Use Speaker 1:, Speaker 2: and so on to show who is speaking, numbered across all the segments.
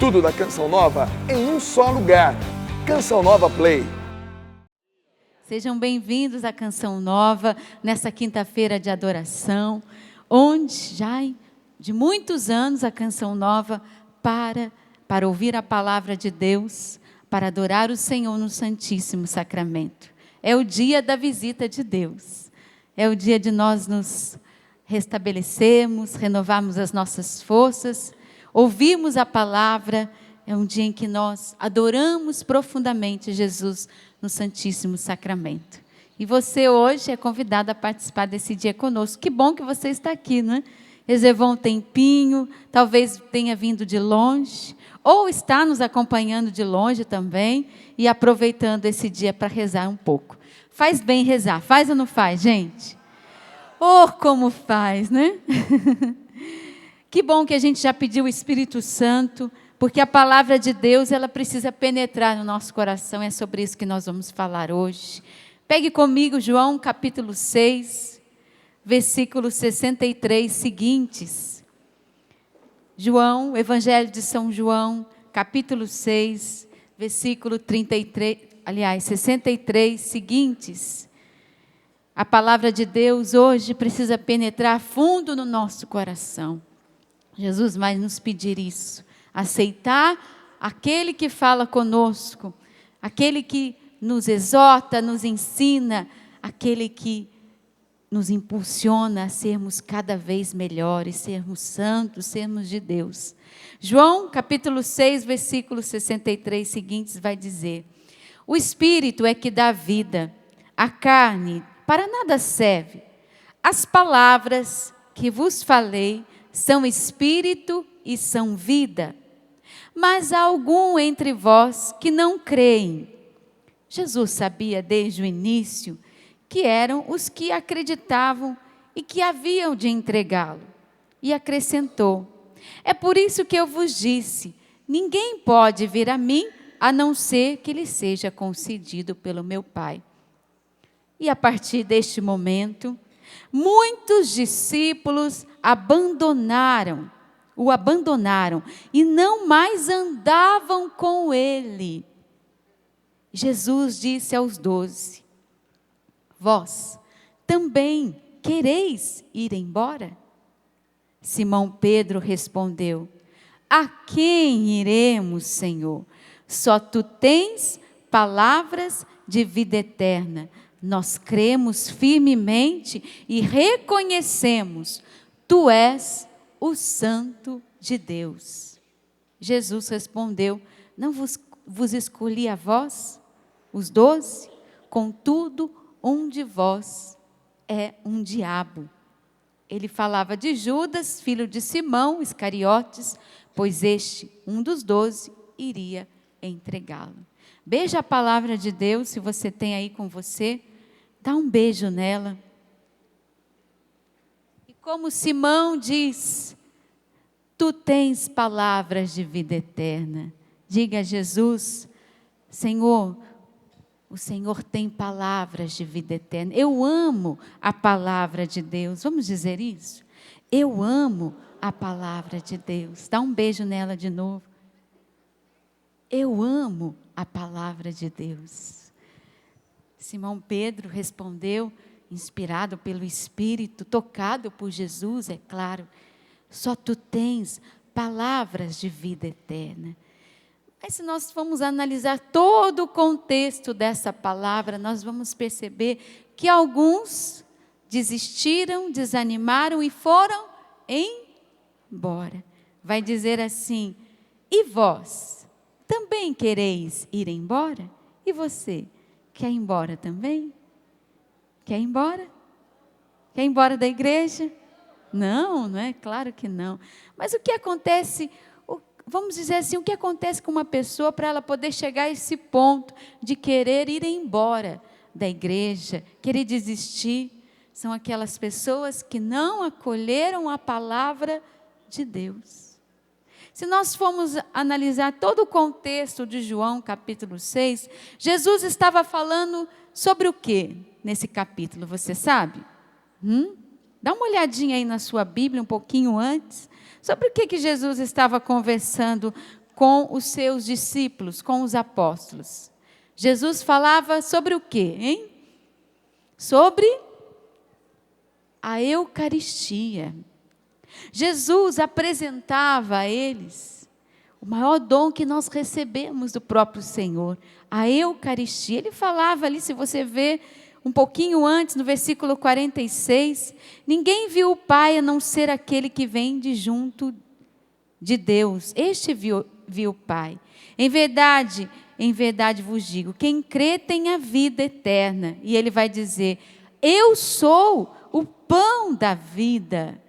Speaker 1: Tudo da Canção Nova em um só lugar. Canção Nova Play.
Speaker 2: Sejam bem-vindos à Canção Nova, nessa quinta-feira de adoração, onde já de muitos anos a Canção Nova para ouvir a palavra de Deus, para adorar o Senhor no Santíssimo Sacramento. É o dia da visita de Deus, é o dia de nós nos restabelecermos, renovarmos as nossas forças, ouvirmos a palavra. É um dia em que nós adoramos profundamente Jesus no Santíssimo Sacramento. E você hoje é convidado a participar desse dia conosco. Que bom que você está aqui, não é? Reservou um tempinho, talvez tenha vindo de longe, ou está nos acompanhando de longe também, e aproveitando esse dia para rezar um pouco. Faz bem rezar, faz ou não faz, gente? Oh, como faz, né? Que bom que a gente já pediu o Espírito Santo, porque a palavra de Deus, ela precisa penetrar no nosso coração. É sobre isso que nós vamos falar hoje. Pegue comigo João capítulo 6, versículos 63 seguintes. João, Evangelho de São João, capítulo 6, versículo 63 seguintes. A palavra de Deus hoje precisa penetrar fundo no nosso coração. Jesus vai nos pedir isso. Aceitar aquele que fala conosco, aquele que nos exorta, nos ensina, aquele que nos impulsiona a sermos cada vez melhores, sermos santos, sermos de Deus. João, capítulo 6, versículo 63 seguintes, vai dizer: o Espírito é que dá vida, a carne para nada serve. As palavras que vos falei são Espírito e são vida. Mas há algum entre vós que não creem. Jesus sabia desde o início que eram os que acreditavam e que haviam de entregá-lo. E acrescentou: é por isso que eu vos disse, ninguém pode vir a mim, a não ser que lhe seja concedido pelo meu Pai. E a partir deste momento, muitos discípulos o abandonaram e não mais andavam com ele. Jesus disse aos 12: vós também quereis ir embora? Simão Pedro respondeu: a quem iremos, Senhor? Só tu tens palavras de vida eterna. Nós cremos firmemente e reconhecemos, tu és o Santo de Deus. Jesus respondeu: não vos escolhi a vós, os 12? Contudo, um de vós é um diabo. Ele falava de Judas, filho de Simão Iscariotes, pois este, um dos 12, iria entregá-lo. Beija a palavra de Deus, se você tem aí com você. Dá um beijo nela. E como Simão diz: tu tens palavras de vida eterna. Diga a Jesus: Senhor, o Senhor tem palavras de vida eterna. Eu amo a palavra de Deus. Vamos dizer isso? Eu amo a palavra de Deus. Dá um beijo nela de novo. Eu amo a palavra de Deus. Simão Pedro respondeu, inspirado pelo Espírito, tocado por Jesus, é claro: só tu tens palavras de vida eterna. Mas se nós formos analisar todo o contexto dessa palavra, nós vamos perceber que alguns desistiram, desanimaram e foram embora. Vai dizer assim: e vós também quereis ir embora? E você? Quer ir embora também? Quer ir embora? Quer ir embora da igreja? Não, não é? Claro que não. Mas o que acontece, vamos dizer assim, o que acontece com uma pessoa para ela poder chegar a esse ponto de querer ir embora da igreja, querer desistir? São aquelas pessoas que não acolheram a palavra de Deus. Se nós formos analisar todo o contexto de João capítulo 6, Jesus estava falando sobre o que nesse capítulo, você sabe? Dá uma olhadinha aí na sua Bíblia um pouquinho antes, sobre o que Jesus estava conversando com os seus discípulos, com os apóstolos. Jesus falava sobre o quê, hein? Sobre a Eucaristia. Jesus apresentava a eles o maior dom que nós recebemos do próprio Senhor, a Eucaristia. Ele falava ali, se você vê um pouquinho antes, no versículo 46, ninguém viu o Pai a não ser aquele que vem de junto de Deus. Este viu o Pai. Em verdade vos digo, quem crê tem a vida eterna. E ele vai dizer, eu sou o pão da vida.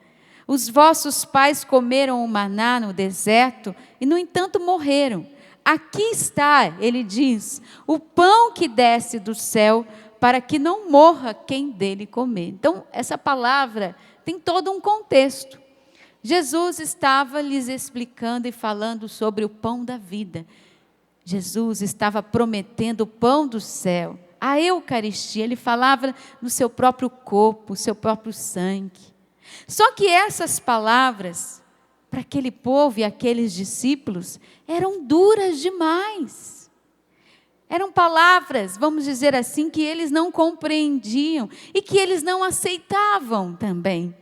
Speaker 2: Os vossos pais comeram o maná no deserto e, no entanto, morreram. Aqui está, ele diz, o pão que desce do céu, para que não morra quem dele comer. Então, essa palavra tem todo um contexto. Jesus estava lhes explicando e falando sobre o pão da vida. Jesus estava prometendo o pão do céu, a Eucaristia. Ele falava no seu próprio corpo, o seu próprio sangue. Só que essas palavras, para aquele povo e aqueles discípulos, eram duras demais. Eram palavras, vamos dizer assim, que eles não compreendiam e que eles não aceitavam também.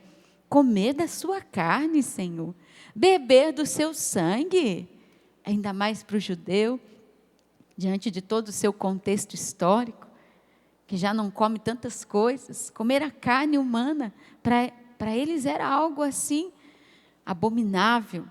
Speaker 2: Comer da sua carne, Senhor, beber do seu sangue, ainda mais para o judeu, diante de todo o seu contexto histórico, que já não come tantas coisas, comer a carne humana, para eles era algo assim, abominável.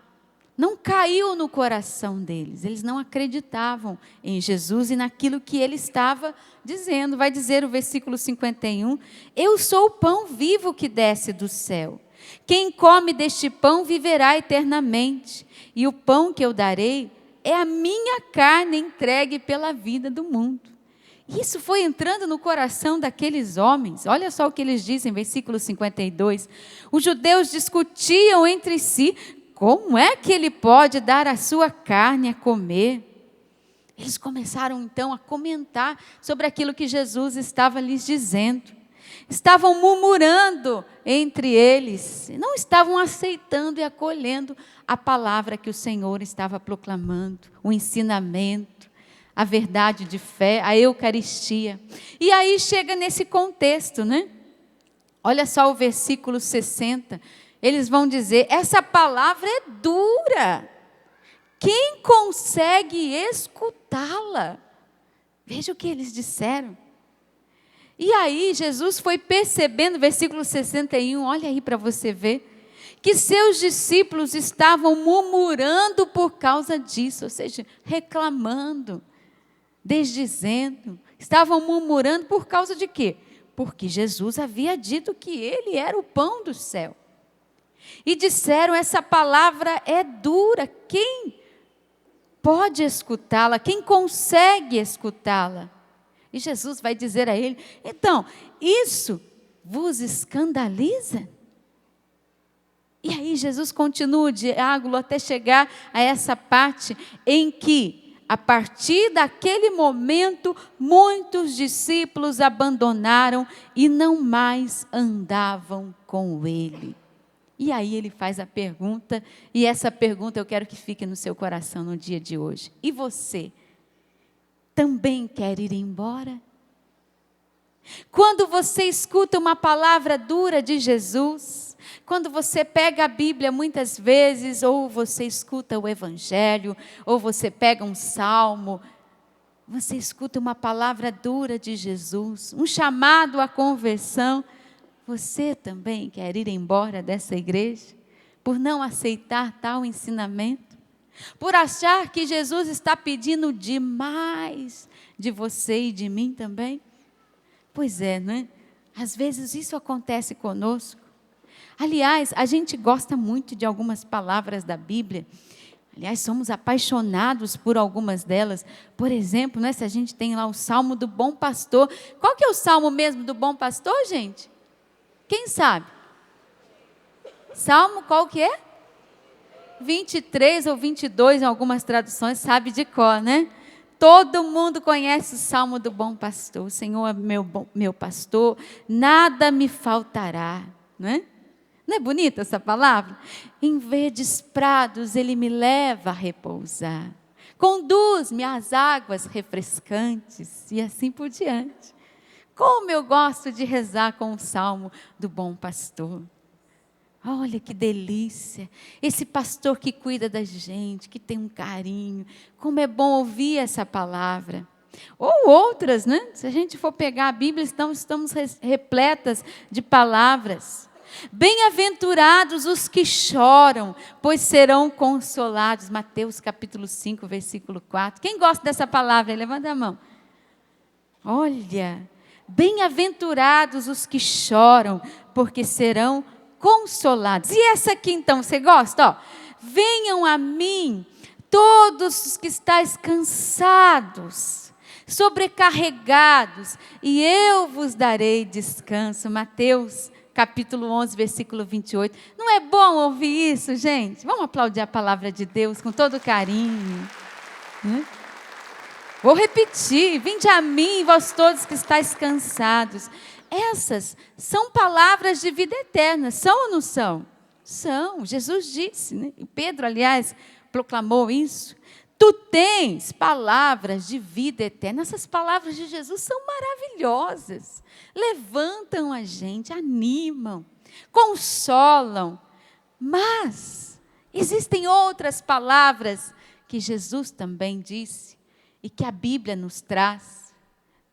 Speaker 2: Não caiu no coração deles, eles não acreditavam em Jesus e naquilo que ele estava dizendo. Vai dizer o versículo 51, eu sou o pão vivo que desce do céu. Quem come deste pão viverá eternamente, e o pão que eu darei é a minha carne entregue pela vida do mundo. Isso foi entrando no coração daqueles homens. Olha só o que eles dizem, versículo 52. Os judeus discutiam entre si, como é que ele pode dar a sua carne a comer? Eles começaram então a comentar sobre aquilo que Jesus estava lhes dizendo. Estavam murmurando entre eles, não estavam aceitando e acolhendo a palavra que o Senhor estava proclamando, o ensinamento, a verdade de fé, a Eucaristia. E aí chega nesse contexto, né? Olha só o versículo 60, eles vão dizer, essa palavra é dura, quem consegue escutá-la? Veja o que eles disseram. E aí Jesus foi percebendo, versículo 61, olha aí para você ver, que seus discípulos estavam murmurando por causa disso, ou seja, reclamando, desdizendo, estavam murmurando por causa de quê? Porque Jesus havia dito que ele era o pão do céu. E disseram, essa palavra é dura, quem pode escutá-la? Quem consegue escutá-la? E Jesus vai dizer a ele, então, isso vos escandaliza? E aí Jesus continua o diálogo até chegar a essa parte em que, a partir daquele momento, muitos discípulos abandonaram e não mais andavam com ele. E aí ele faz a pergunta, e essa pergunta eu quero que fique no seu coração no dia de hoje. E você? Também quer ir embora? Quando você escuta uma palavra dura de Jesus, quando você pega a Bíblia muitas vezes, ou você escuta o Evangelho, ou você pega um salmo, você escuta uma palavra dura de Jesus, um chamado à conversão, você também quer ir embora dessa igreja, por não aceitar tal ensinamento? Por achar que Jesus está pedindo demais de você e de mim também? Pois é, não é? Às vezes isso acontece conosco. Aliás, a gente gosta muito de algumas palavras da Bíblia. Aliás, somos apaixonados por algumas delas. Por exemplo, né, se a gente tem lá o Salmo do Bom Pastor. Qual que é o Salmo mesmo do Bom Pastor, gente? Quem sabe? Salmo qual que é? 23 ou 22 em algumas traduções, sabe de cor, né? Todo mundo conhece o Salmo do Bom Pastor. O Senhor é meu pastor, nada me faltará, né? Não é bonita essa palavra? Em verdes prados ele me leva a repousar. Conduz-me às águas refrescantes e assim por diante. Como eu gosto de rezar com o salmo do bom pastor. Olha que delícia. Esse pastor que cuida da gente, que tem um carinho. Como é bom ouvir essa palavra. Ou outras, né? Se a gente for pegar a Bíblia, estamos repletas de palavras. Bem-aventurados os que choram, pois serão consolados. Mateus capítulo 5, versículo 4. Quem gosta dessa palavra? Levanta a mão. Olha, bem-aventurados os que choram, porque serão consolados. E essa aqui então, você gosta? Ó, venham a mim, todos os que estáis cansados, sobrecarregados, e eu vos darei descanso. Mateus capítulo 11, versículo 28. Não é bom ouvir isso, gente? Vamos aplaudir a palavra de Deus com todo carinho. Vou repetir. Vinde a mim, vós todos que estáis cansados. Essas são palavras de vida eterna. São ou não são? São. Jesus disse, né? E Pedro, aliás, proclamou isso. Tu tens palavras de vida eterna. Essas palavras de Jesus são maravilhosas. Levantam a gente, animam, consolam. Mas existem outras palavras que Jesus também disse e que a Bíblia nos traz,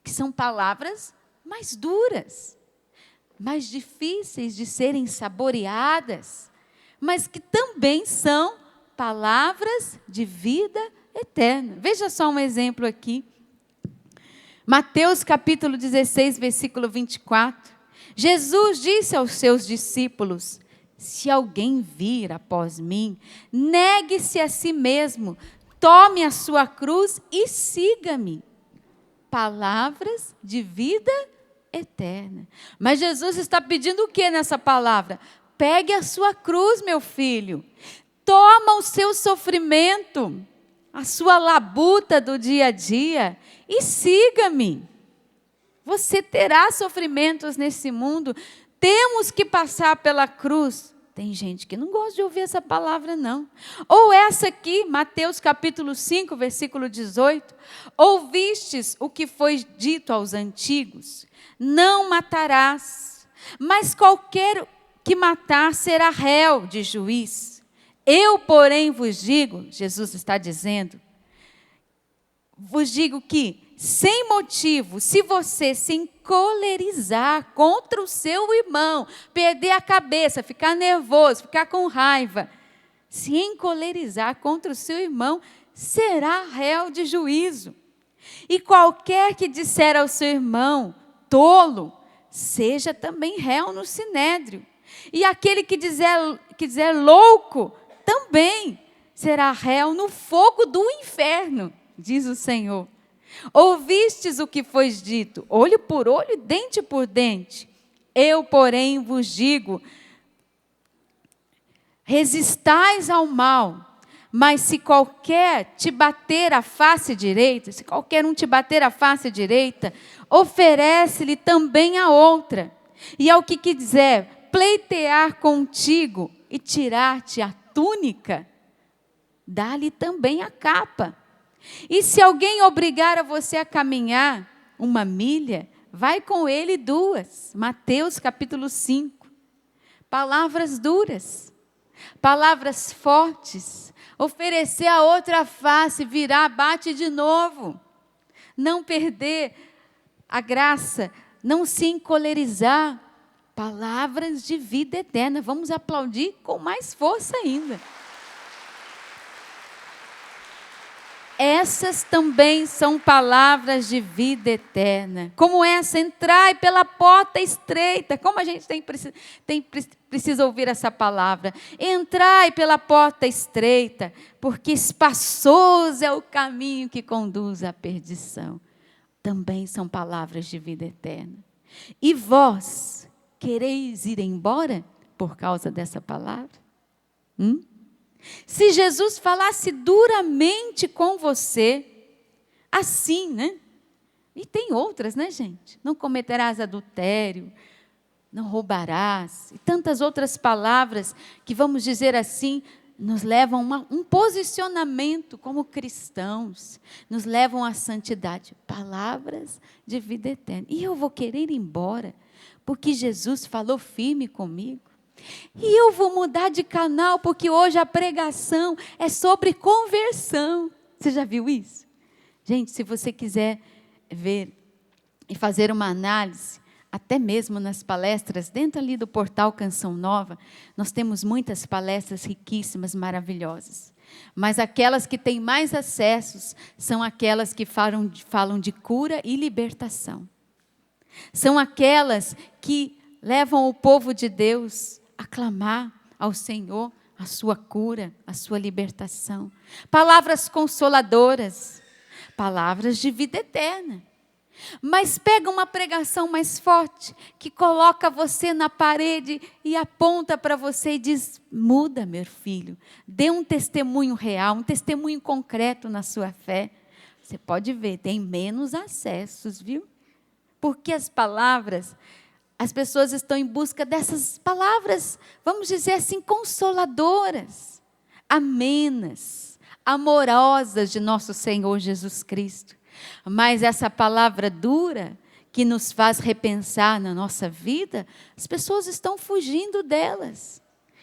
Speaker 2: que são palavras mais duras, mais difíceis de serem saboreadas, mas que também são palavras de vida eterna. Veja só um exemplo aqui. Mateus capítulo 16, versículo 24. Jesus disse aos seus discípulos: se alguém vir após mim, negue-se a si mesmo, tome a sua cruz e siga-me. Palavras de vida eterna. Mas Jesus está pedindo o que nessa palavra? Pegue a sua cruz, meu filho. Toma o seu sofrimento, a sua labuta do dia a dia e siga-me. Você terá sofrimentos nesse mundo. Temos que passar pela cruz. Tem gente que não gosta de ouvir essa palavra, não. Ou essa aqui, Mateus capítulo 5, versículo 18. Ouvistes o que foi dito aos antigos: não matarás, mas qualquer que matar será réu de juiz. Eu, porém, vos digo, Jesus está dizendo, vos digo que, sem motivo, se você se encolerizar contra o seu irmão, perder a cabeça, ficar nervoso, ficar com raiva, se encolerizar contra o seu irmão, será réu de juízo. E qualquer que disser ao seu irmão, tolo, seja também réu no sinédrio. E aquele que dizer louco, também será réu no fogo do inferno, diz o Senhor. Ouvistes o que foi dito, olho por olho, dente por dente. Eu, porém, vos digo, resistais ao mal, mas se qualquer te bater a face direita, se qualquer um te bater a face direita, oferece-lhe também a outra. E ao que quiser pleitear contigo e tirar-te a túnica, dá-lhe também a capa. E se alguém obrigar a você a caminhar 1 milha, vai com ele 2. Mateus capítulo 5. Palavras duras, palavras fortes, oferecer a outra face, virar, bate de novo. Não perder a graça, não se encolerizar. Palavras de vida eterna. Vamos aplaudir com mais força ainda. Essas também são palavras de vida eterna. Como essa, entrai pela porta estreita. Como a gente precisa ouvir essa palavra. Entrai pela porta estreita, porque espaçoso é o caminho que conduz à perdição. Também são palavras de vida eterna. E vós, quereis ir embora por causa dessa palavra? Se Jesus falasse duramente com você, assim, né? E tem outras, né, gente? Não cometerás adultério, não roubarás, e tantas outras palavras que, vamos dizer assim, nos levam a um posicionamento como cristãos, nos levam à santidade. Palavras de vida eterna. E eu vou querer ir embora, porque Jesus falou firme comigo. E eu vou mudar de canal, porque hoje a pregação é sobre conversão. Você já viu isso? Gente, se você quiser ver e fazer uma análise, até mesmo nas palestras, dentro ali do portal Canção Nova, nós temos muitas palestras riquíssimas, maravilhosas. Mas aquelas que têm mais acessos são aquelas que falam de cura e libertação. São aquelas que levam o povo de Deus a clamar ao Senhor a sua cura, a sua libertação. Palavras consoladoras, palavras de vida eterna. Mas pega uma pregação mais forte, que coloca você na parede e aponta para você e diz: muda, meu filho, dê um testemunho real, um testemunho concreto na sua fé. Você pode ver, tem menos acessos, viu? Porque as palavras, as pessoas estão em busca dessas palavras, vamos dizer assim, consoladoras, amenas, amorosas de nosso Senhor Jesus Cristo. Mas essa palavra dura, que nos faz repensar na nossa vida, as pessoas estão fugindo delas.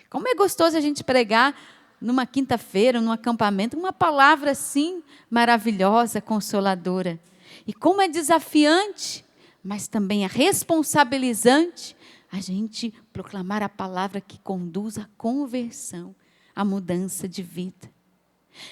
Speaker 2: Como é gostoso a gente pregar numa quinta-feira, num acampamento, uma palavra assim, maravilhosa, consoladora. E como é desafiante, mas também é responsabilizante, a gente proclamar a palavra que conduz à conversão, à mudança de vida.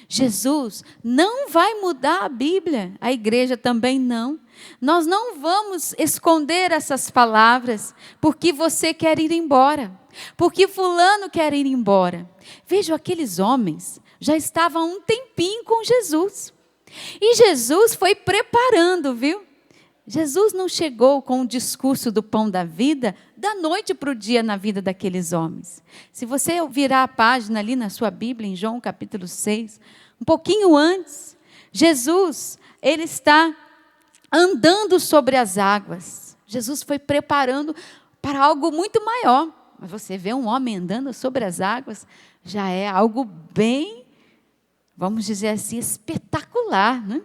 Speaker 2: Jesus não vai mudar a Bíblia, a igreja também não. Nós não vamos esconder essas palavras, porque você quer ir embora, porque fulano quer ir embora. Veja, aqueles homens já estavam há um tempinho com Jesus, e Jesus foi preparando, viu? Jesus não chegou com o discurso do pão da vida, da noite para o dia na vida daqueles homens. Se você virar a página ali na sua Bíblia, em João capítulo 6, um pouquinho antes, Jesus, ele está andando sobre as águas. Jesus foi preparando para algo muito maior. Mas você vê um homem andando sobre as águas, já é algo bem, vamos dizer assim, espetacular, né?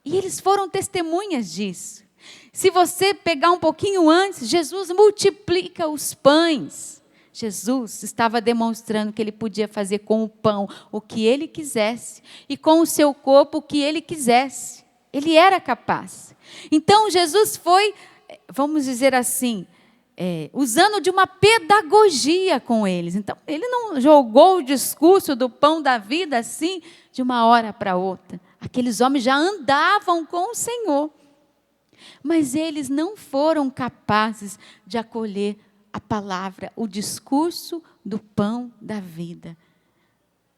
Speaker 2: E eles foram testemunhas disso. Se você pegar um pouquinho antes, Jesus multiplica os pães. Jesus estava demonstrando que ele podia fazer com o pão o que ele quisesse e com o seu corpo o que ele quisesse. Ele era capaz. Então Jesus foi, vamos dizer assim, usando de uma pedagogia com eles. Então ele não jogou o discurso do pão da vida assim de uma hora para outra. Aqueles homens já andavam com o Senhor. Mas eles não foram capazes de acolher a palavra, o discurso do pão da vida.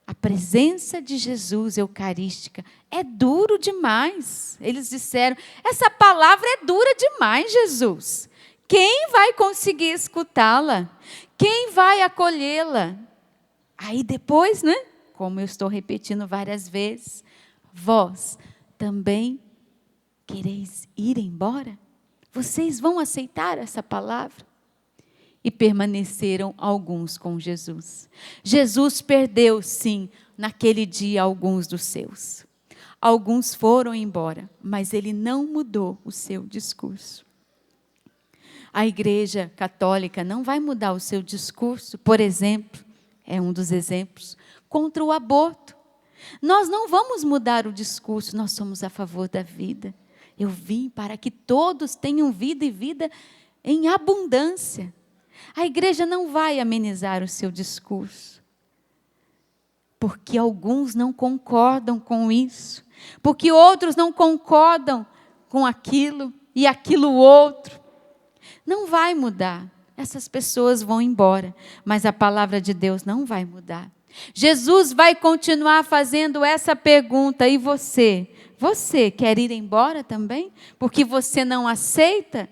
Speaker 2: A presença de Jesus eucarística é duro demais. Eles disseram: essa palavra é dura demais, Jesus. Quem vai conseguir escutá-la? Quem vai acolhê-la? Aí depois, né? Como eu estou repetindo várias vezes, vós também quereis ir embora? Vocês vão aceitar essa palavra? E permaneceram alguns com Jesus. Jesus perdeu, sim, naquele dia alguns dos seus. Alguns foram embora, mas ele não mudou o seu discurso. A Igreja Católica não vai mudar o seu discurso, por exemplo, é um dos exemplos, contra o aborto. Nós não vamos mudar o discurso, nós somos a favor da vida. Eu vim para que todos tenham vida e vida em abundância. A igreja não vai amenizar o seu discurso, porque alguns não concordam com isso, porque outros não concordam com aquilo e aquilo outro. Não vai mudar. Essas pessoas vão embora, mas a palavra de Deus não vai mudar. Jesus vai continuar fazendo essa pergunta: e você? Você quer ir embora também? Porque você não aceita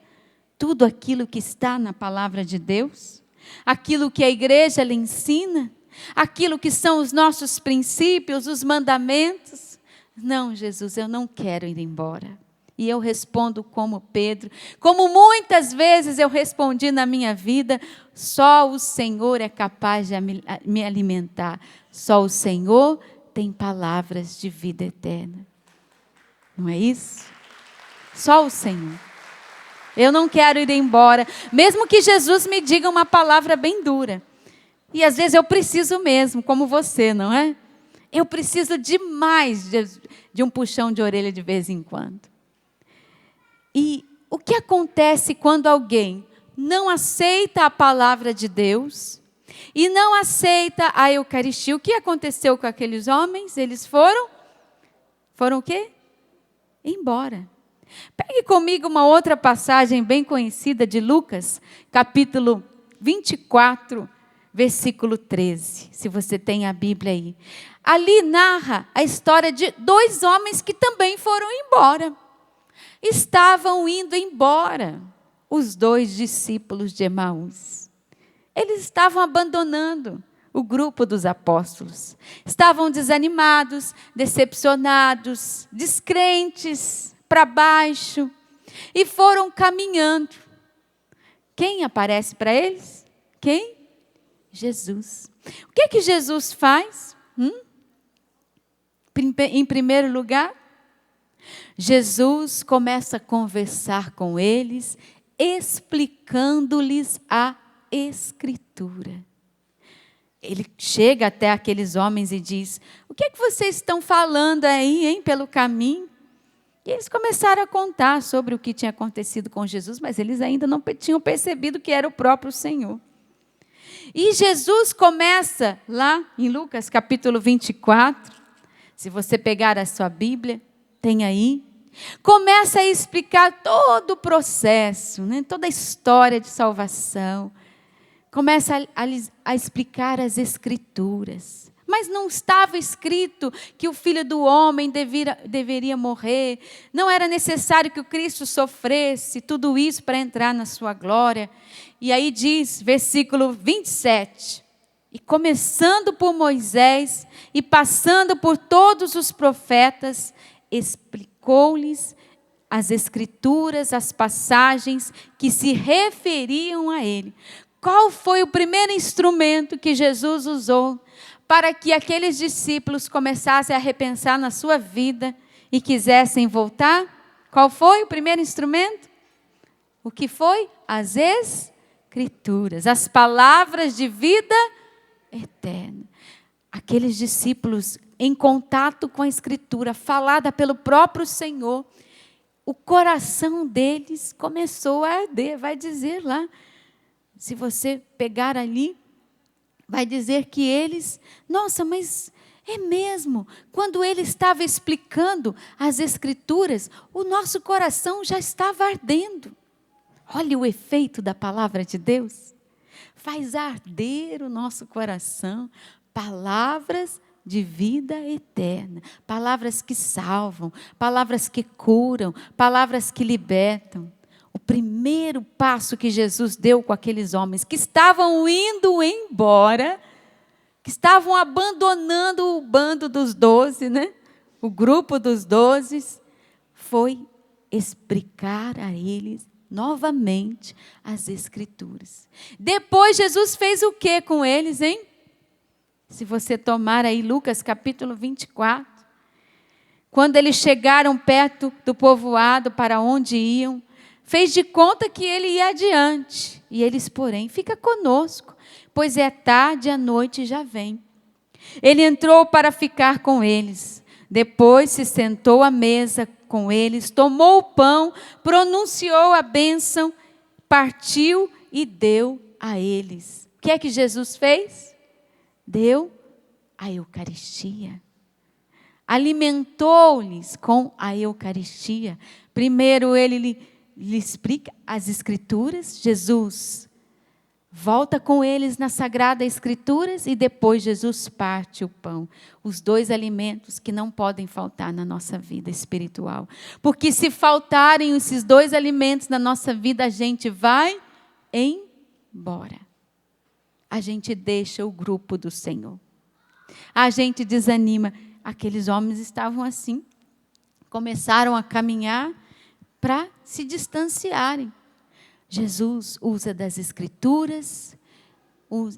Speaker 2: tudo aquilo que está na palavra de Deus? Aquilo que a igreja lhe ensina? Aquilo que são os nossos princípios, os mandamentos? Não, Jesus, eu não quero ir embora. E eu respondo como Pedro, como muitas vezes eu respondi na minha vida: só o Senhor é capaz de me alimentar. Só o Senhor tem palavras de vida eterna. Não é isso? Só o Senhor. Eu não quero ir embora, mesmo que Jesus me diga uma palavra bem dura. E às vezes eu preciso mesmo, como você, não é? Eu preciso demais de um puxão de orelha de vez em quando. E o que acontece quando alguém não aceita a palavra de Deus e não aceita a Eucaristia? O que aconteceu com aqueles homens? Eles foram o quê? Embora. Pegue comigo uma outra passagem bem conhecida de Lucas, capítulo 24, versículo 13. Se você tem a Bíblia aí. Ali narra a história de 2 homens que também foram embora. Estavam indo embora os 2 discípulos de Emaús. Eles estavam abandonando o grupo dos apóstolos. Estavam desanimados, decepcionados, descrentes, para baixo. E foram caminhando. Quem aparece para eles? Quem? Jesus. O que que Jesus faz? Em primeiro lugar, Jesus começa a conversar com eles, explicando-lhes a Escritura. Ele chega até aqueles homens e diz: o que é que vocês estão falando aí, hein, pelo caminho? E eles começaram a contar sobre o que tinha acontecido com Jesus, mas eles ainda não tinham percebido que era o próprio Senhor. E Jesus começa lá em Lucas capítulo 24, se você pegar a sua Bíblia, tem aí, começa a explicar todo o processo, né? Toda a história de salvação, começa a explicar as Escrituras. Mas não estava escrito que o Filho do Homem deveria morrer, não era necessário que o Cristo sofresse tudo isso para entrar na sua glória. E aí diz, versículo 27, e começando por Moisés e passando por todos os profetas, explicou-lhes as Escrituras, as passagens que se referiam a ele. Qual foi o primeiro instrumento que Jesus usou para que aqueles discípulos começassem a repensar na sua vida e quisessem voltar? Qual foi o primeiro instrumento? O que foi? As Escrituras, as palavras de vida eterna. Aqueles discípulos em contato com a Escritura, falada pelo próprio Senhor, o coração deles começou a arder, vai dizer lá. Se você pegar ali, vai dizer que eles, nossa, mas é mesmo, quando ele estava explicando as Escrituras, o nosso coração já estava ardendo. Olha o efeito da palavra de Deus. Faz arder o nosso coração. Palavras de vida eterna. Palavras que salvam, palavras que curam, palavras que libertam. O primeiro passo que Jesus deu com aqueles homens que estavam indo embora, que estavam abandonando o bando dos 12, né? O grupo dos 12, foi explicar a eles novamente as Escrituras. Depois Jesus fez o que com eles, hein? Se você tomar aí Lucas capítulo 24, quando eles chegaram perto do povoado para onde iam, fez de conta que ele ia adiante. E eles, porém, fica conosco, pois é tarde e a noite já vem. Ele entrou para ficar com eles. Depois se sentou à mesa com eles, tomou o pão, pronunciou a bênção, partiu e deu a eles. O que é que Jesus fez? Deu a Eucaristia. Alimentou-lhes com a Eucaristia. Primeiro ele lhe explica as Escrituras, Jesus volta com eles nas Sagradas Escrituras e depois Jesus parte o pão. Os 2 alimentos que não podem faltar na nossa vida espiritual. Porque se faltarem esses 2 alimentos na nossa vida, a gente vai embora. A gente deixa o grupo do Senhor. A gente desanima. Aqueles homens estavam assim. Começaram a caminhar, para se distanciarem. Jesus usa das Escrituras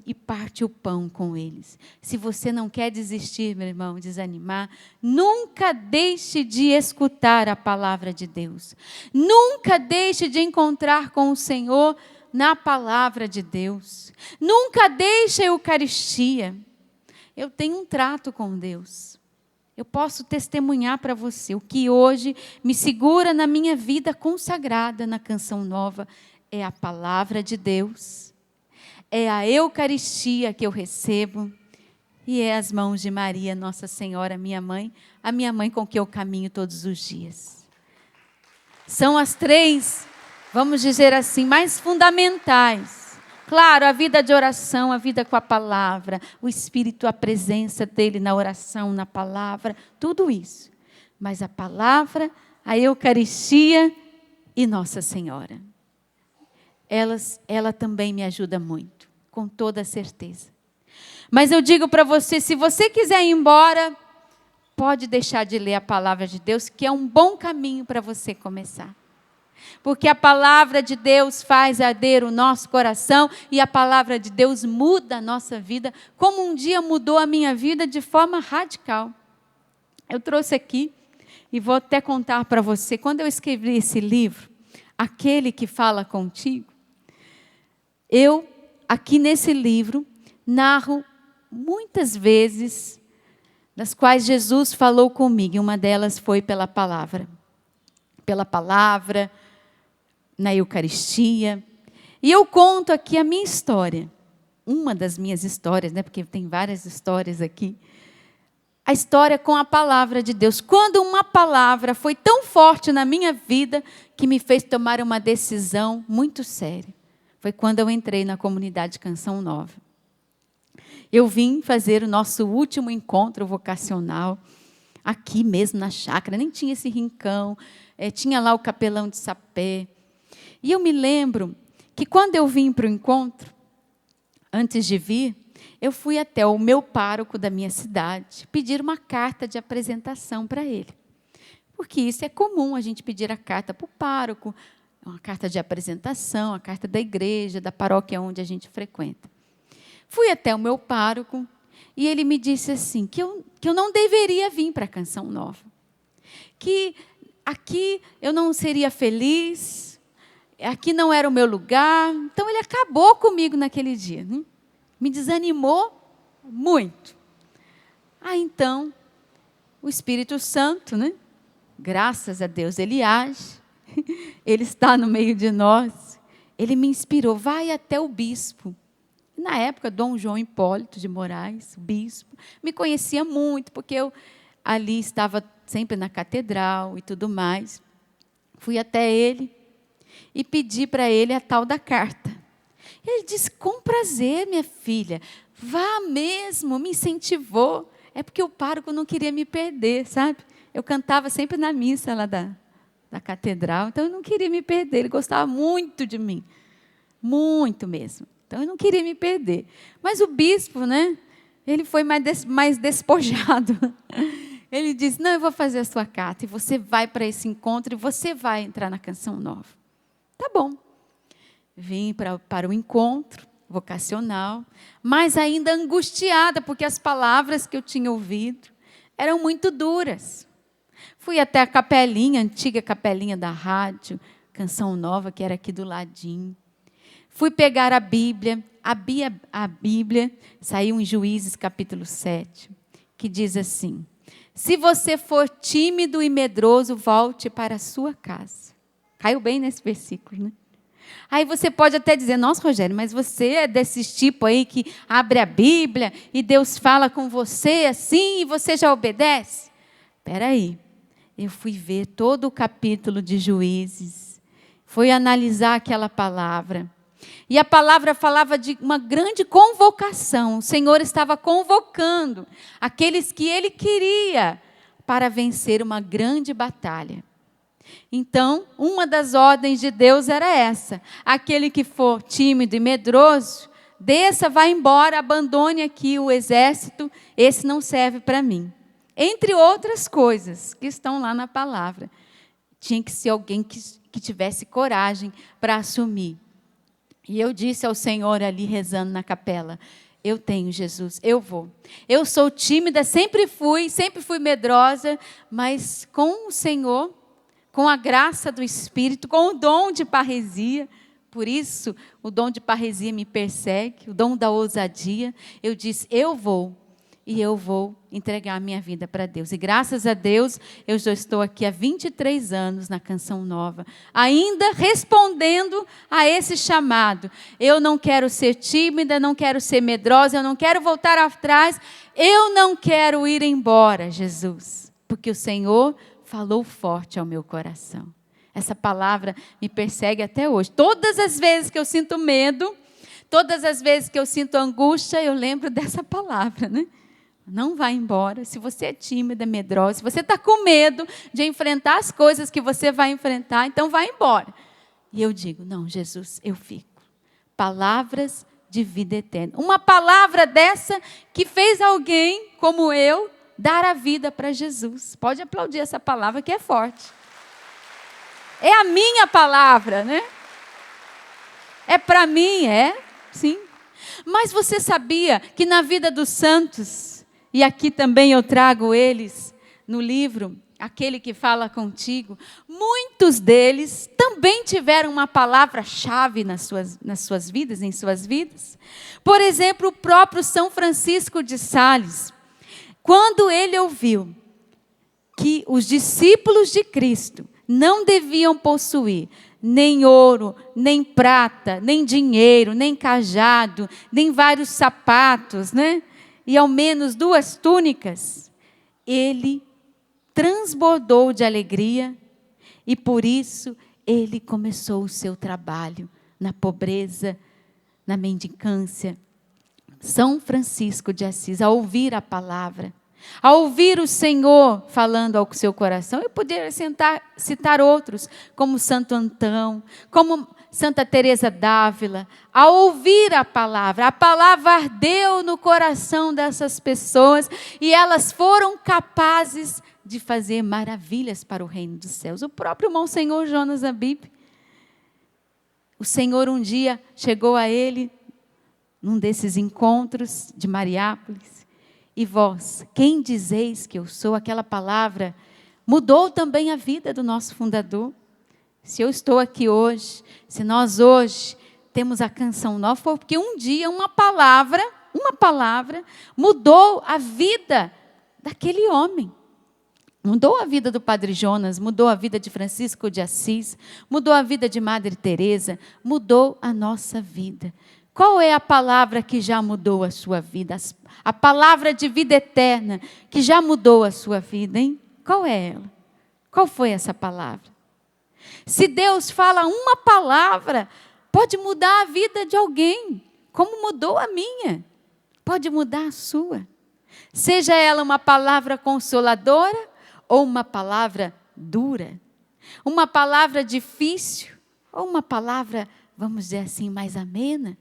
Speaker 2: e parte o pão com eles. Se você não quer desistir, meu irmão, desanimar, nunca deixe de escutar a palavra de Deus. Nunca deixe de encontrar com o Senhor na palavra de Deus. Nunca deixe a Eucaristia. Eu tenho um trato com Deus. Eu posso testemunhar para você o que hoje me segura na minha vida consagrada na Canção Nova é a palavra de Deus, é a Eucaristia que eu recebo e é as mãos de Maria, Nossa Senhora, minha mãe, a minha mãe com que eu caminho todos os dias. São as três, vamos dizer assim, mais fundamentais. Claro, a vida de oração, a vida com a palavra, o Espírito, a presença dele na oração, na palavra, tudo isso. Mas a palavra, a Eucaristia e Nossa Senhora. Ela também me ajuda muito, com toda certeza. Mas eu digo para você, se você quiser ir embora, pode deixar de ler a palavra de Deus, que é um bom caminho para você começar. Porque a palavra de Deus faz arder o nosso coração e a palavra de Deus muda a nossa vida, como um dia mudou a minha vida de forma radical. Eu trouxe aqui e vou até contar para você, quando eu escrevi esse livro, Aquele que Fala Contigo, eu, aqui nesse livro, narro muitas vezes, das quais Jesus falou comigo, e uma delas foi pela palavra. Pela palavra, na Eucaristia. E eu conto aqui a minha história. Uma das minhas histórias, né? Porque tem várias histórias aqui. A história com a palavra de Deus. Quando uma palavra foi tão forte na minha vida, que me fez tomar uma decisão muito séria. Foi quando eu entrei na comunidade Canção Nova. Eu vim fazer o nosso último encontro vocacional, aqui mesmo na chácara, nem tinha esse rincão, tinha lá o capelão de sapé. E eu me lembro que quando eu vim para o encontro, antes de vir, eu fui até o meu pároco da minha cidade, pedir uma carta de apresentação para ele. Porque isso é comum, a gente pedir a carta para o pároco, uma carta de apresentação, a carta da igreja, da paróquia onde a gente frequenta. Fui até o meu pároco e ele me disse assim, que eu não deveria vir para a Canção Nova. Que aqui eu não seria feliz, aqui não era o meu lugar. Então, ele acabou comigo naquele dia. Né? Me desanimou muito. Então, o Espírito Santo, né? Graças a Deus, ele age. Ele está no meio de nós. Ele me inspirou, vai até o bispo. Na época, Dom João Hipólito de Moraes, o bispo, me conhecia muito, porque eu ali estava sempre na catedral e tudo mais. Fui até ele e pedi para ele a tal da carta. Ele disse, com prazer, minha filha, vá mesmo, me incentivou. É porque o pároco não queria me perder, sabe? Eu cantava sempre na missa lá da catedral, então eu não queria me perder, ele gostava muito de mim, muito mesmo. Então eu não queria me perder. Mas o bispo, né? Ele foi mais despojado. Ele disse, não, eu vou fazer a sua carta, e você vai para esse encontro, e você vai entrar na Canção Nova. Tá bom. Vim para o encontro vocacional, mas ainda angustiada, porque as palavras que eu tinha ouvido eram muito duras. Fui até a capelinha, a antiga capelinha da rádio, Canção Nova, que era aqui do ladinho. Fui pegar a Bíblia, abri a Bíblia, saiu em Juízes capítulo 7, que diz assim, se você for tímido e medroso, volte para a sua casa. Caiu bem nesse versículo, né? Aí você pode até dizer, nossa, Rogério, mas você é desses tipo aí que abre a Bíblia e Deus fala com você assim e você já obedece? Espera aí, eu fui ver todo o capítulo de Juízes, fui analisar aquela palavra. E a palavra falava de uma grande convocação. O Senhor estava convocando aqueles que Ele queria para vencer uma grande batalha. Então, uma das ordens de Deus era essa. Aquele que for tímido e medroso, desça, vá embora, abandone aqui o exército, esse não serve para mim. Entre outras coisas que estão lá na palavra. tinha que ser alguém que tivesse coragem para assumir. E eu disse ao Senhor ali rezando na capela: eu tenho, Jesus, eu vou. Eu sou tímida, sempre fui medrosa, mas com o Senhor, com a graça do Espírito, com o dom de parresia, por isso o dom de parresia me persegue, o dom da ousadia, eu disse: eu vou. E eu vou entregar a minha vida para Deus. E graças a Deus, eu já estou aqui há 23 anos na Canção Nova, ainda respondendo a esse chamado. Eu não quero ser tímida, não quero ser medrosa, eu não quero voltar atrás, eu não quero ir embora, Jesus, porque o Senhor falou forte ao meu coração. Essa palavra me persegue até hoje. Todas as vezes que eu sinto medo, todas as vezes que eu sinto angústia, eu lembro dessa palavra, né? Não vá embora. Se você é tímida, medrosa, se você está com medo de enfrentar as coisas que você vai enfrentar, então vá embora. E eu digo: não, Jesus, eu fico. Palavras de vida eterna. Uma palavra dessa que fez alguém como eu dar a vida para Jesus. Pode aplaudir essa palavra que é forte. É a minha palavra, né? É para mim, sim. Mas você sabia que na vida dos santos, e aqui também eu trago eles no livro, aquele que fala contigo, muitos deles também tiveram uma palavra-chave nas suas vidas, em suas vidas. Por exemplo, o próprio São Francisco de Sales, quando ele ouviu que os discípulos de Cristo não deviam possuir nem ouro, nem prata, nem dinheiro, nem cajado, nem vários sapatos, né? E ao menos 2 túnicas, ele transbordou de alegria e por isso ele começou o seu trabalho na pobreza, na mendicância. São Francisco de Assis, ao ouvir a palavra, ao ouvir o Senhor falando ao seu coração, eu poderia citar outros, como Santo Antão, como Santa Teresa d'Ávila. Ao ouvir a palavra ardeu no coração dessas pessoas e elas foram capazes de fazer maravilhas para o reino dos céus. O próprio Monsenhor Jonas Abib, o Senhor um dia chegou a ele, num desses encontros de Mariápolis, e vós, quem dizeis que eu sou? Aquela palavra mudou também a vida do nosso fundador. Se eu estou aqui hoje, se nós hoje temos a Canção Nova, foi porque um dia uma palavra mudou a vida daquele homem. Mudou a vida do Padre Jonas, mudou a vida de Francisco de Assis, mudou a vida de Madre Teresa, mudou a nossa vida. Qual é a palavra que já mudou a sua vida? A palavra de vida eterna que já mudou a sua vida, hein? Qual é ela? Qual foi essa palavra? Se Deus fala uma palavra, pode mudar a vida de alguém, como mudou a minha. Pode mudar a sua. Seja ela uma palavra consoladora ou uma palavra dura. Uma palavra difícil ou uma palavra, vamos dizer assim, mais amena.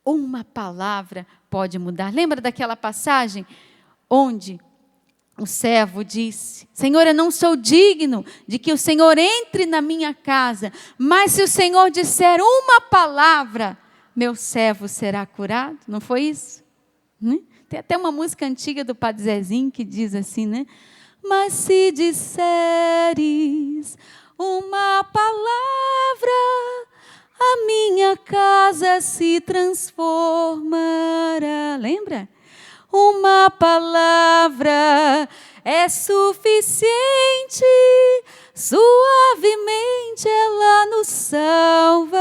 Speaker 2: Uma palavra pode mudar. Lembra daquela passagem onde o servo disse: Senhor, eu não sou digno de que o Senhor entre na minha casa, mas se o Senhor disser uma palavra, meu servo será curado. Não foi isso? Tem até uma música antiga do Padre Zezinho que diz assim, né? Mas se disseres uma palavra, a minha casa se transformará. Lembra? Uma palavra é suficiente, suavemente ela nos salvará.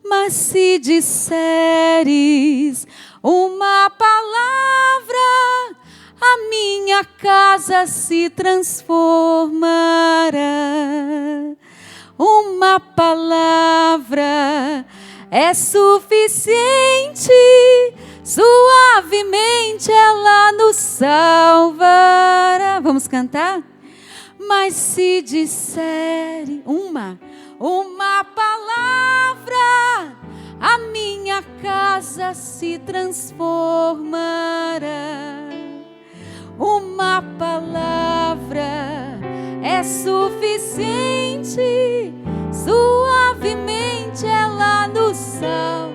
Speaker 2: Mas se disseres uma palavra, a minha casa se transformará. Uma palavra é suficiente, suavemente ela nos salvará. Vamos cantar? Mas se disser uma palavra, a minha casa se transformará. Uma palavra sente suavemente é lá no céu.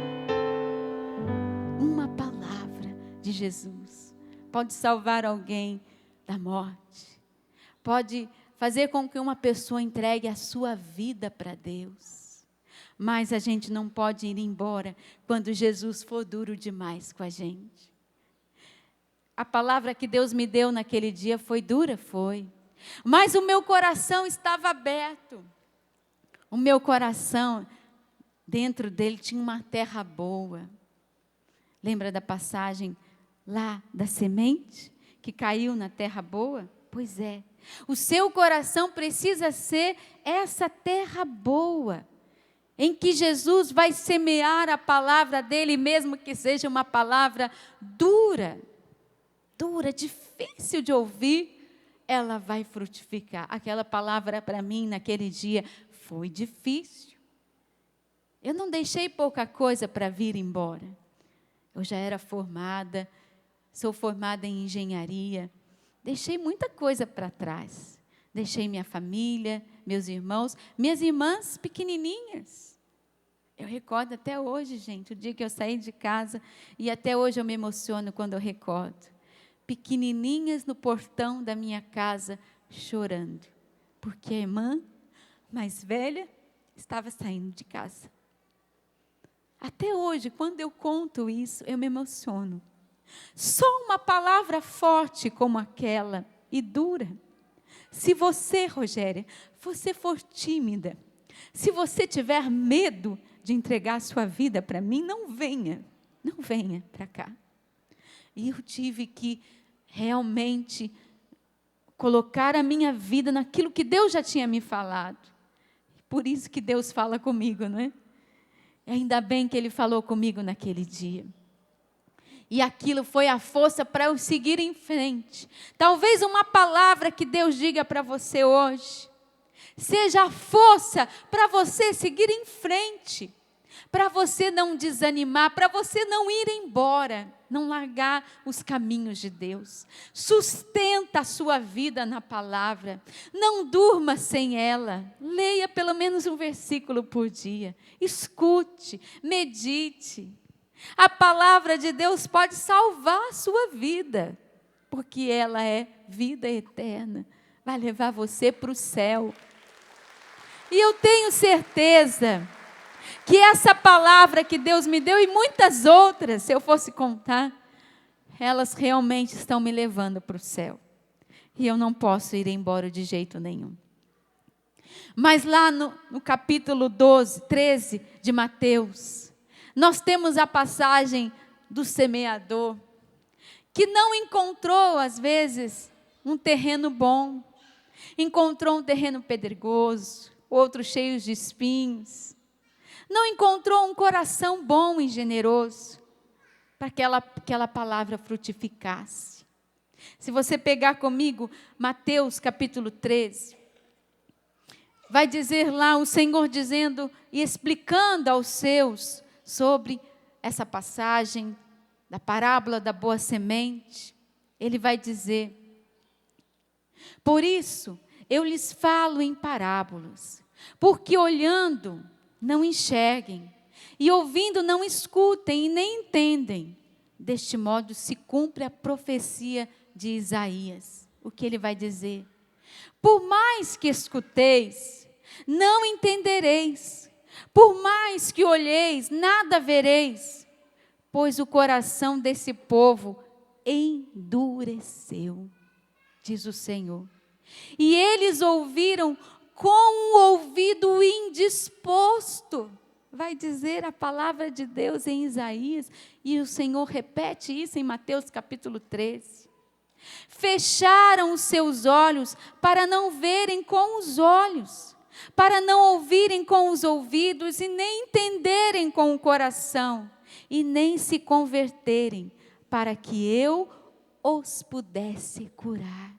Speaker 2: Uma palavra de Jesus pode salvar alguém da morte, pode fazer com que uma pessoa entregue a sua vida para Deus. Mas a gente não pode ir embora quando Jesus for duro demais com a gente. A palavra que Deus me deu naquele dia foi dura, foi. Mas o meu coração estava aberto. O meu coração, dentro dele tinha uma terra boa. Lembra da passagem lá da semente que caiu na terra boa? Pois é. O seu coração precisa ser essa terra boa, em que Jesus vai semear a palavra dele, mesmo que seja uma palavra dura, difícil de ouvir, ela vai frutificar. Aquela palavra para mim naquele dia foi difícil. Eu não deixei pouca coisa para vir embora. Eu já era formada, sou formada em engenharia, deixei muita coisa para trás. Deixei minha família, meus irmãos, minhas irmãs pequenininhas. Eu recordo até hoje, gente, o dia que eu saí de casa, e até hoje eu me emociono quando eu recordo. Pequenininhas no portão da minha casa, chorando, porque a irmã mais velha estava saindo de casa. Até hoje, quando eu conto isso, eu me emociono. Só uma palavra forte como aquela, e dura. Se você, Rogéria, você for tímida, se você tiver medo de entregar a sua vida para mim, não venha para cá. E eu tive que realmente colocar a minha vida naquilo que Deus já tinha me falado. Por isso que Deus fala comigo, não é? E ainda bem que Ele falou comigo naquele dia. E aquilo foi a força para eu seguir em frente. Talvez uma palavra que Deus diga para você hoje seja a força para você seguir em frente, para você não desanimar, para você não ir embora, não largar os caminhos de Deus. Sustenta a sua vida na palavra, não durma sem ela, leia pelo menos um versículo por dia, escute, medite. A palavra de Deus pode salvar a sua vida, porque ela é vida eterna, vai levar você para o céu. E eu tenho certeza que essa palavra que Deus me deu e muitas outras, se eu fosse contar, elas realmente estão me levando para o céu. E eu não posso ir embora de jeito nenhum. Mas lá no capítulo 13 de Mateus, nós temos a passagem do semeador, que não encontrou, às vezes, um terreno bom, encontrou um terreno pedregoso, outro cheio de espinhos, não encontrou um coração bom e generoso, para que aquela palavra frutificasse. Se você pegar comigo, Mateus capítulo 13, vai dizer lá o Senhor dizendo e explicando aos seus sobre essa passagem da parábola da boa semente. Ele vai dizer: por isso eu lhes falo em parábolas, porque olhando não enxerguem, e ouvindo não escutem e nem entendem. Deste modo se cumpre a profecia de Isaías. O que ele vai dizer? Por mais que escuteis, não entendereis. Por mais que olheis, nada vereis. Pois o coração desse povo endureceu, diz o Senhor. E eles ouviram com o ouvido indisposto. Vai dizer a palavra de Deus em Isaías. E o Senhor repete isso em Mateus capítulo 13. Fecharam os seus olhos para não verem com os olhos, para não ouvirem com os ouvidos e nem entenderem com o coração e nem se converterem, para que eu os pudesse curar.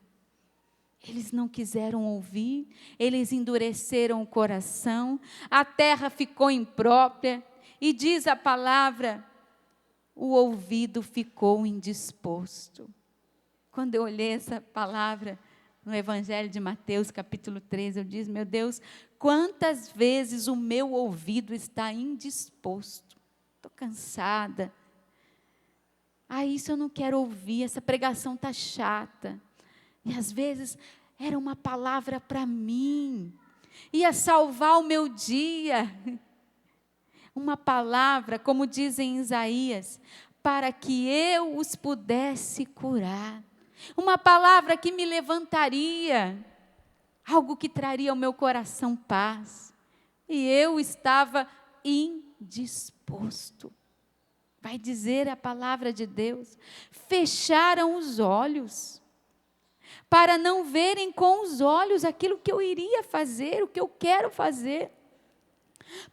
Speaker 2: Eles não quiseram ouvir, eles endureceram o coração, a terra ficou imprópria, e diz a palavra, o ouvido ficou indisposto. Quando eu olhei essa palavra, no Evangelho de Mateus, capítulo 13, eu disse, meu Deus, quantas vezes o meu ouvido está indisposto, estou cansada, isso eu não quero ouvir, essa pregação está chata, e às vezes era uma palavra para mim, ia salvar o meu dia, uma palavra, como dizem em Isaías, para que eu os pudesse curar, uma palavra que me levantaria, algo que traria ao meu coração paz, e eu estava indisposto. Vai dizer a palavra de Deus, fecharam os olhos, para não verem com os olhos aquilo que eu iria fazer, o que eu quero fazer,